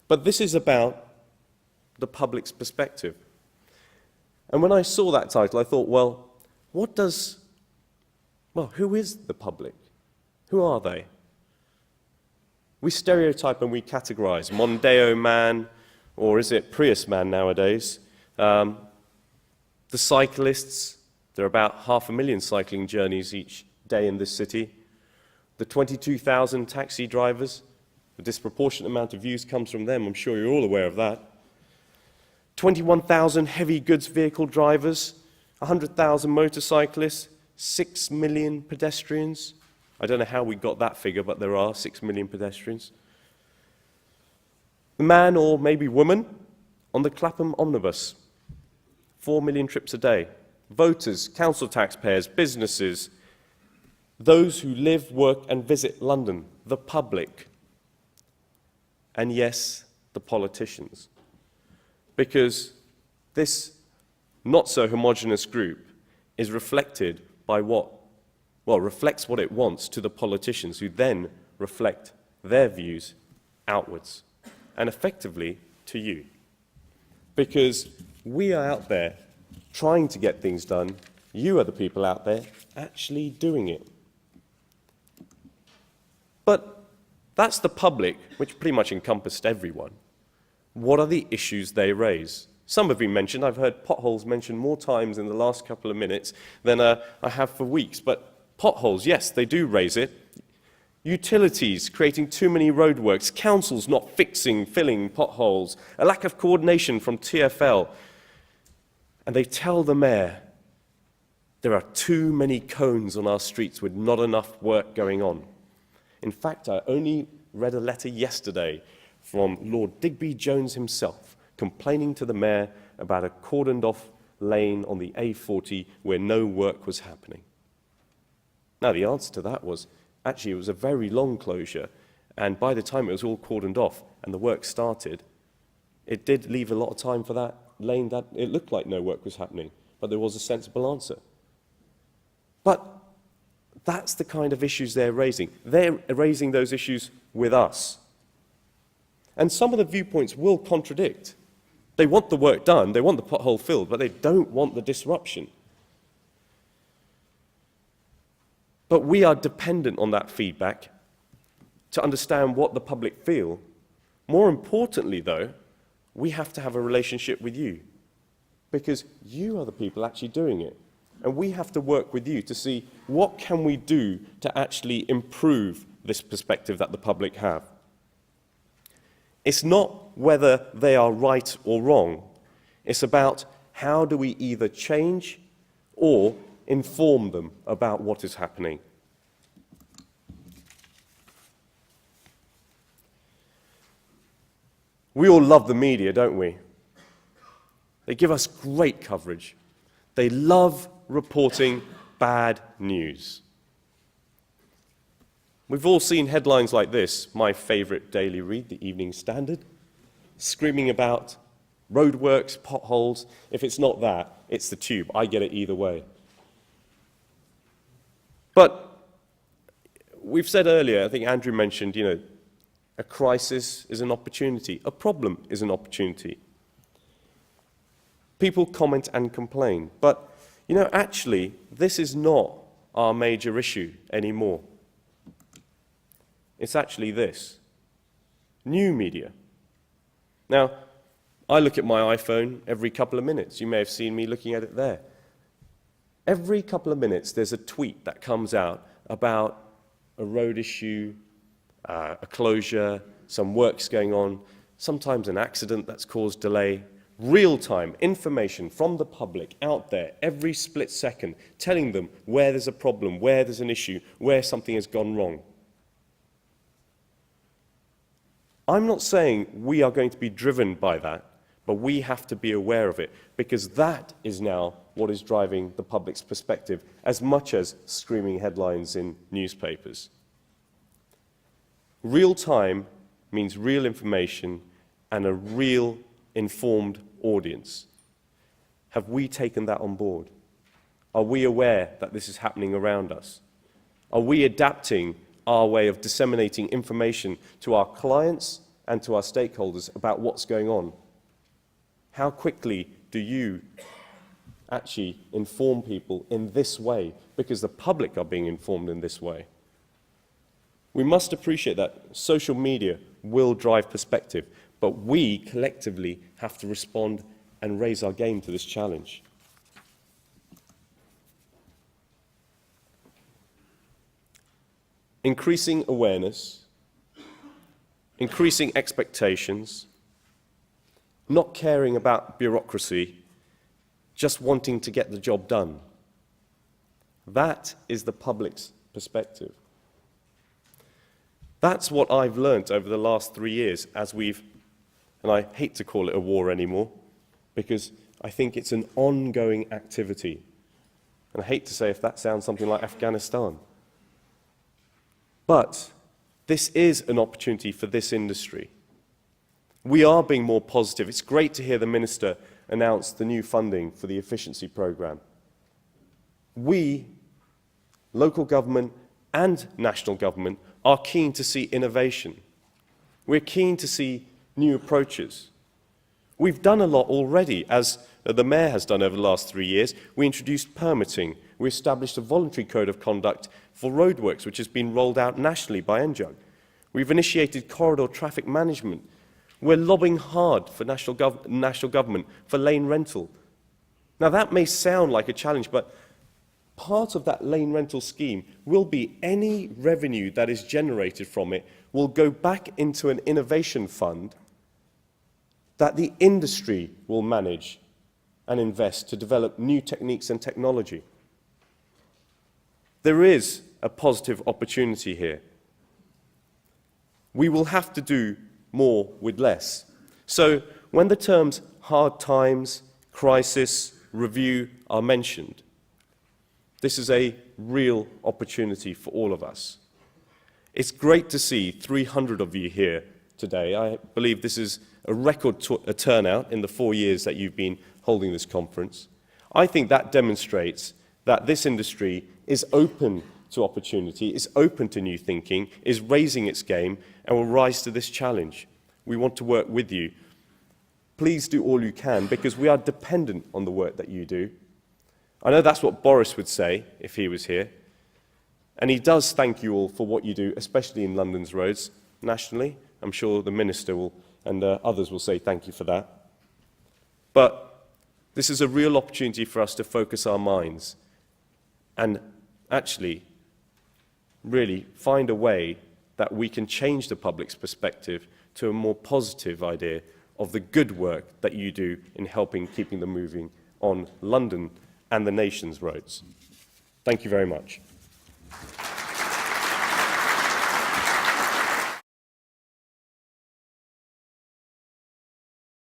But this is about the public's perspective. And when I saw that title, I thought, well, who is the public? Who are they? We stereotype and we categorize. Mondeo man, or is it Prius man nowadays? The cyclists, there are about 500,000 cycling journeys each day in this city. The 22,000 taxi drivers, a disproportionate amount of views comes from them, I'm sure you're all aware of that. 21,000 heavy goods vehicle drivers, 100,000 motorcyclists, 6 million pedestrians. I don't know how we got that figure, but there are 6 million pedestrians. The man or maybe woman on the Clapham omnibus, 4 million trips a day. Voters, council taxpayers, businesses, those who live, work and visit London, the public, and yes, the politicians. Because this not-so-homogeneous group is reflected by reflects what it wants to the politicians, who then reflect their views outwards, and effectively to you. Because we are out there trying to get things done, you are the people out there actually doing it. But that's the public, which pretty much encompassed everyone. What are the issues they raise? Some have been mentioned. I've heard potholes mentioned more times in the last couple of minutes than I have for weeks. But potholes, yes, they do raise it. Utilities creating too many roadworks, councils not filling potholes, a lack of coordination from TfL. And they tell the mayor, there are too many cones on our streets with not enough work going on. In fact, I only read a letter yesterday from Lord Digby Jones himself, complaining to the mayor about a cordoned-off lane on the A40 where no work was happening. Now, the answer to that was, actually, it was a very long closure, and by the time it was all cordoned off and the work started, it did leave a lot of time for that lane that it looked like no work was happening, but there was a sensible answer. But that's the kind of issues they're raising. They're raising those issues with us. And some of the viewpoints will contradict. They want the work done, they want the pothole filled, but they don't want the disruption. But we are dependent on that feedback to understand what the public feel. More importantly, though, we have to have a relationship with you, because you are the people actually doing it. And we have to work with you to see what can we do to actually improve this perspective that the public have. It's not whether they are right or wrong. It's about how do we either change or inform them about what is happening. We all love the media, don't we? They give us great coverage. They love reporting bad news. We've all seen headlines like this, my favorite daily read, the Evening Standard, screaming about roadworks, potholes. If it's not that, it's the tube. I get it either way. But we've said earlier, I think Andrew mentioned, a crisis is an opportunity. A problem is an opportunity. People comment and complain. But, actually, this is not our major issue anymore. It's actually this. New media. Now, I look at my iPhone every couple of minutes. You may have seen me looking at it there. Every couple of minutes, there's a tweet that comes out about a road issue, a closure, some works going on, sometimes an accident that's caused delay. Real-time information from the public out there every split second, telling them where there's a problem, where there's an issue, where something has gone wrong. I'm not saying we are going to be driven by that, but we have to be aware of it, because that is now what is driving the public's perspective, as much as screaming headlines in newspapers. Real time means real information and a real informed audience. Have we taken that on board? Are we aware that this is happening around us? Are we adapting our way of disseminating information to our clients and to our stakeholders about what's going on? How quickly do you actually inform people in this way, because the public are being informed in this way? We must appreciate that social media will drive perspective, but we collectively have to respond and raise our game to this challenge. Increasing awareness, increasing expectations, not caring about bureaucracy, just wanting to get the job done. That is the public's perspective. That's what I've learnt over the last 3 years as we've, and I hate to call it a war anymore, because I think it's an ongoing activity. And I hate to say if that sounds something like Afghanistan. But this is an opportunity for this industry. We are being more positive. It's great to hear the Minister announce the new funding for the efficiency programme. We, local government and national government, are keen to see innovation. We're keen to see new approaches. We've done a lot already, as the Mayor has done over the last 3 years. We introduced permitting. We established a voluntary code of conduct for roadworks, which has been rolled out nationally by NJUG. We've initiated corridor traffic management. We're lobbying hard for national government for lane rental. Now that may sound like a challenge, but part of that lane rental scheme will be any revenue that is generated from it will go back into an innovation fund that the industry will manage and invest to develop new techniques and technology. There is a positive opportunity here. We will have to do more with less. So when the terms hard times, crisis, review are mentioned, this is a real opportunity for all of us. It's great to see 300 of you here today. I believe this is a record turnout in the 4 years that you've been holding this conference. I think that demonstrates that this industry is open to opportunity, is open to new thinking, is raising its game, and will rise to this challenge. We want to work with you. Please do all you can, because we are dependent on the work that you do. I know that's what Boris would say if he was here. And he does thank you all for what you do, especially in London's roads, nationally. I'm sure the Minister will, and others will say thank you for that. But this is a real opportunity for us to focus our minds and actually really find a way that we can change the public's perspective to a more positive idea of the good work that you do in helping keeping them moving on London and the nation's roads. Thank you very much.